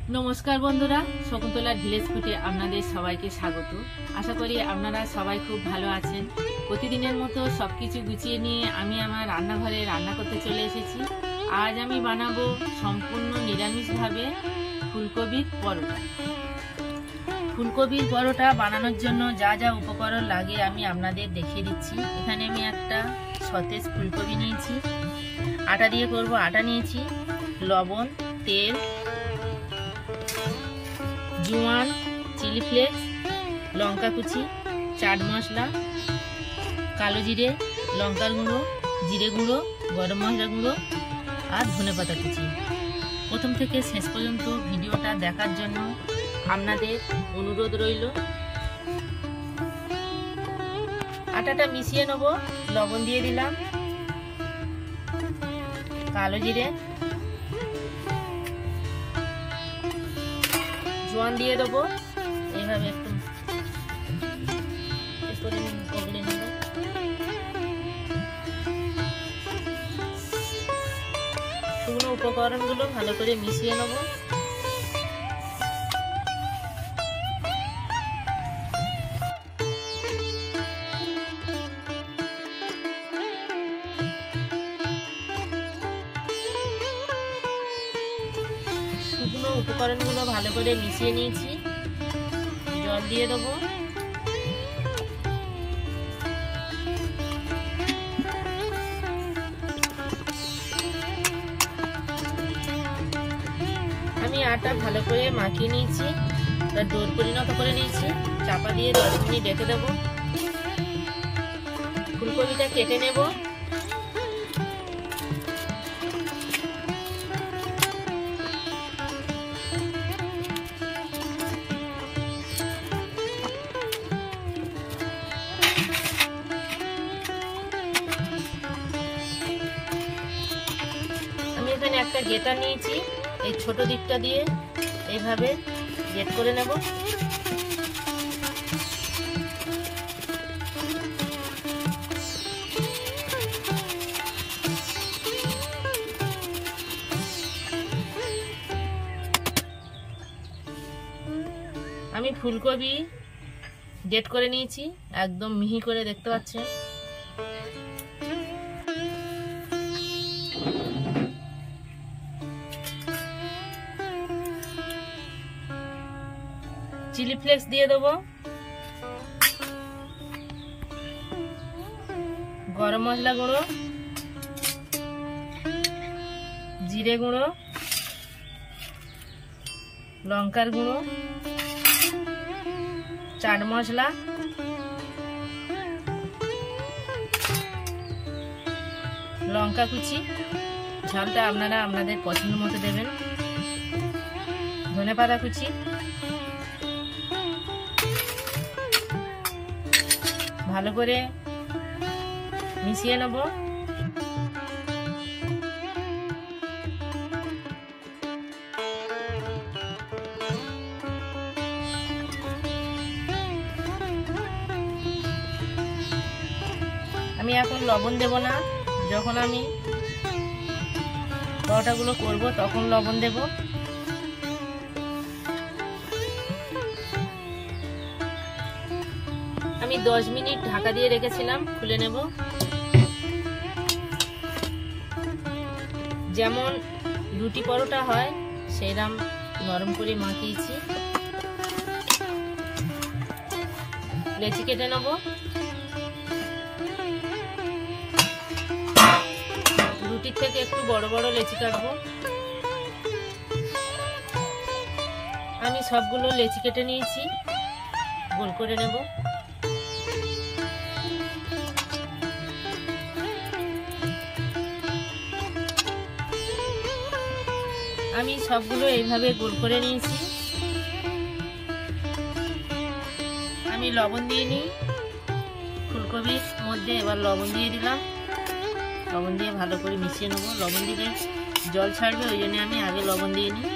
नमस्कार बंधुरा शकुन्तला ভিলেজ ফুডে আপনাদের সবাইকে স্বাগত। আশা করি আপনারা সবাই খুব ভালো আছেন। প্রতিদিনের মতো সবকিছু গুছিয়ে নিয়ে আমি আমার রান্নাঘরে রান্না করতে চলে এসেছি। আজ আমি বানাবো সম্পূর্ণ নিরামিষভাবে ফুলকপির পরোটা। ফুলকপির পরোটা বানানোর জন্য যা যা উপকরণ লাগে আমি আপনাদের দেখিয়ে দিচ্ছি। এখানে আমি একটা সতেজ ফুলকপি নিয়েছি, আটা দিয়ে করব। আটা নিয়েছি, লবণ, তেল, জোয়ান, চিলি ফ্লেক্স, লঙ্কা কুচি, চাট মশলা, কালো জিরে, লঙ্কার গুঁড়ো, জিরে গুঁড়ো, গরম মশলা গুঁড়ো আর ধনেপাতা কুচি। প্রথম থেকে শেষ পর্যন্ত ভিডিওটা দেখার জন্য আপনাদের অনুরোধ রইল। আটাটা মিশিয়ে নেব। লবণ দিয়ে দিলাম, কালো জিরে, জোয়ান দিয়ে দেবো। এইভাবে একটু গলে নেব। শুকনো উপকরণগুলো ভালো করে মিশিয়ে নেব। শুকনো উপকরণগুলো ভালো করে মিশিয়ে নিয়েছি। জল দিয়ে দেবো। আমি আটা ভালো করে মাখিয়ে নিয়েছি, ডোর পরিণত করে নিয়েছি। চাপা দিয়ে 10 মিনিট রেখে দেবো। ফুলকপিটা কেটে নেব। আমি এখানে একটা গেটা নিয়েছি, এই ছোট দিকটা দিয়ে এইভাবে গেট করে নেব। আমি ফুলকপি গেট করে নিয়েছি, একদম মিহি করে, দেখতে পাচ্ছেন। চিলি ফ্লেক্স দিয়ে দেবো, গরম মশলা গুঁড়ো, জিরে গুঁড়ো, লঙ্কার গুঁড়ো, চাট মশলা, লঙ্কা কুচি, ঝালটা আপনারা আপনাদের পছন্দ মতো দেবেন, ধনেপাতা কুচি। ভালো করে মিশিয়ে নেব। আমি এখন লবণ দেব না, যখন আমি পরোটাগুলো করব তখন লবণ দেব। আমি 10 মিনিট ঢাকা দিয়ে রেখেছিলাম, খুলে নেব। যেমন রুটি পরোটা হয় সেইরকম নরম করে মাখিয়েছি। লেচি কেটে নেব। রুটির থেকে একটু বড় বড় লেচি কাটবো। আমি সবগুলো লেচি কেটে নিয়েছি, গোল করে নেব। আমি সবগুলো এইভাবে গোল করে নিয়েছি। আমি লবণ দিয়ে নিই। ফুলকপির মধ্যে এবার লবণ দিয়ে দিলাম। লবণ দিয়ে ভালো করে মিশিয়ে নেব। লবণ দিলে জল ছাড়বে, ওই জন্য আমি আগে লবণ দিয়ে নিই।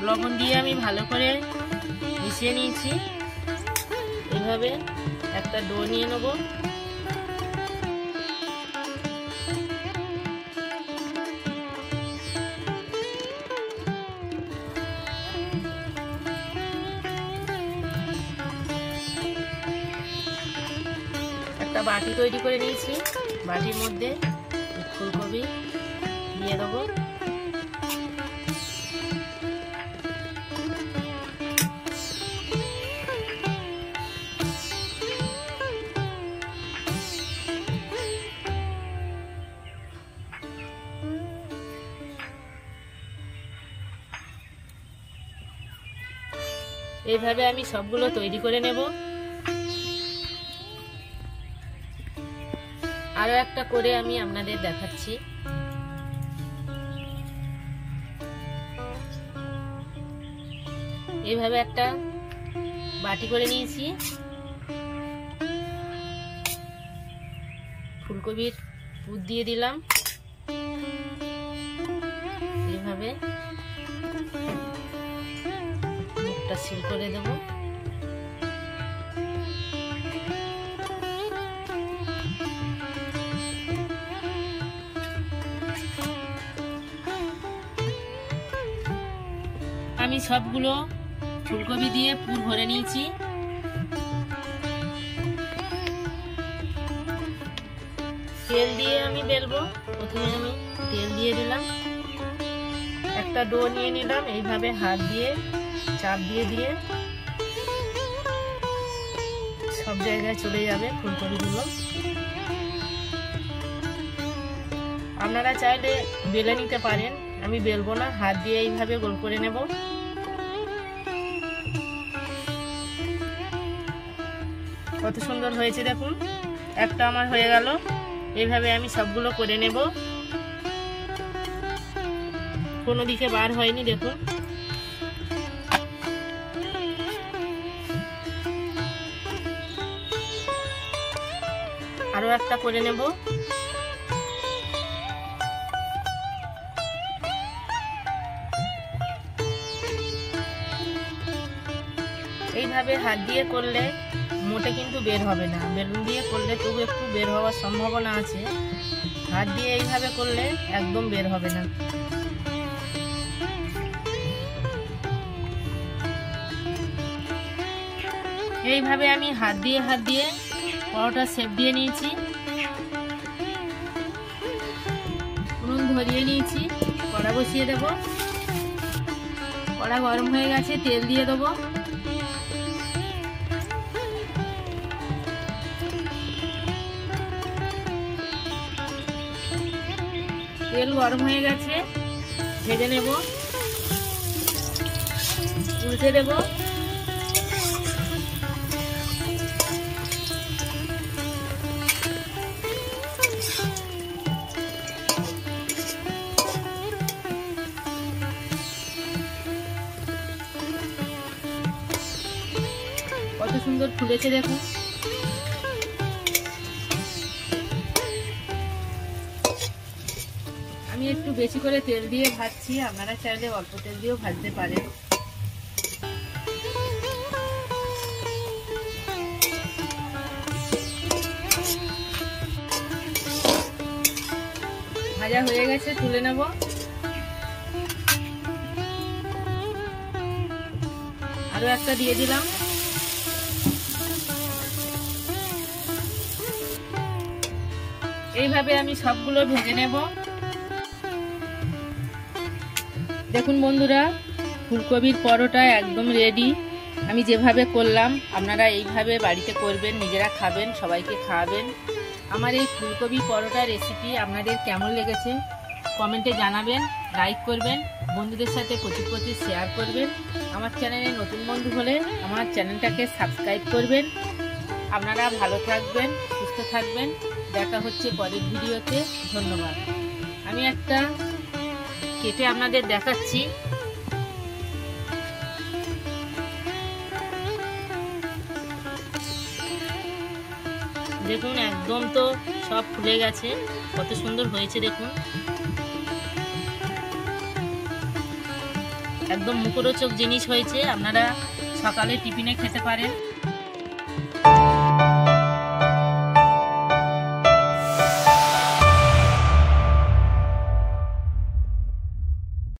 লবণ দিয়ে আমি ভালো করে মিশিয়ে নিয়েছি। এইভাবে একটা ডো নিয়ে নেব। একটা বাটি তৈরি করে নিয়েছি, বাটির মধ্যে ফুলকপি দিয়ে দেবো। এইভাবে আমি সবগুলো তৈরি করে নেব। আরো একটা করে আমি আপনাদের দেখাচ্ছি। এইভাবে একটা বাটি করে নিয়েছি, ফুলকপির পুর দিয়ে দিলাম, এইভাবে মুখটা সিল করে দেব। আমি সবগুলো ফুলকপি দিয়ে পুর ভরে নিয়েছি। তেল দিয়ে আমি বেলবো। প্রথমে আমি তেল দিয়ে দিলাম, একটা ডো নিয়ে নিলাম, এইভাবে হাত দিয়ে চাপ দিয়ে দিয়ে সব জায়গায় চলে যাবে ফুলকপিগুলো। আপনারা চাইলে বেলে নিতে পারেন, আমি বেলবো না, হাত দিয়ে এইভাবে গোল করে নেব। কত সুন্দর হয়েছে দেখুন, একটা আমার হয়ে গেল। এইভাবে আমি সবগুলো করে নেব, কোনো দিকে বার হয়নি দেখুন। আরো একটা করে নেব। এইভাবে হাত দিয়ে করলে মোটে কিন্তু বের হবে না, বেলুন দিয়ে করলে তবু একটু বের হওয়ার সম্ভাবনা আছে। হাত দিয়ে এইভাবে করলে একদম বের হবে না। এইভাবে আমি হাত দিয়ে পরোটা শেপ দিয়ে নিয়েছি, উনুন ধরিয়ে নিয়েছি, কড়া বসিয়ে দেব। কড়া গরম হয়ে গেছে, তেল দিয়ে দেবো। তেল গরম হয়ে গেছে, ভেজে নেব, উল্টে দেব। কত সুন্দর ফুলেছে দেখুন। আমি একটু বেশি করে তেল দিয়ে ভাজছি, আপনারা চাইলে অল্প তেল দিয়েও ভাজতে পারেন। ভাজা হয়ে গেছে, তুলে নেব। আরো একটা দিয়ে দিলাম। এইভাবে আমি সবগুলো ভেজে নেব। দেখুন বন্ধুরা, ফুলকপির পরোটা একদম রেডি। আমি যেভাবে করলাম আপনারা এইভাবে বাড়িতে করবেন, নিজেরা খাবেন, সবাইকে খাওয়াবেন। আমার এই ফুলকপি পরোটা রেসিপি আপনাদের কেমন লেগেছে কমেন্টে জানাবেন, লাইক করবেন, বন্ধুদের সাথে প্রচুর শেয়ার করবেন। আমার চ্যানেলে নতুন বন্ধু হলে আমার চ্যানেলটাকে সাবস্ক্রাইব করবেন। আপনারা ভালো থাকবেন, সুস্থ থাকবেন। দেখা হচ্ছে পরের ভিডিওতে। ধন্যবাদ। আমি একটা কেটে আপনাদের দেখাচ্ছি। দেখুন একদম তো সব ফুলে গেছে, কত সুন্দর হয়েছে দেখুন। একদম মুখরোচক জিনিস হয়েছে, আপনারা সকালে টিফিনে খেতে পারেন।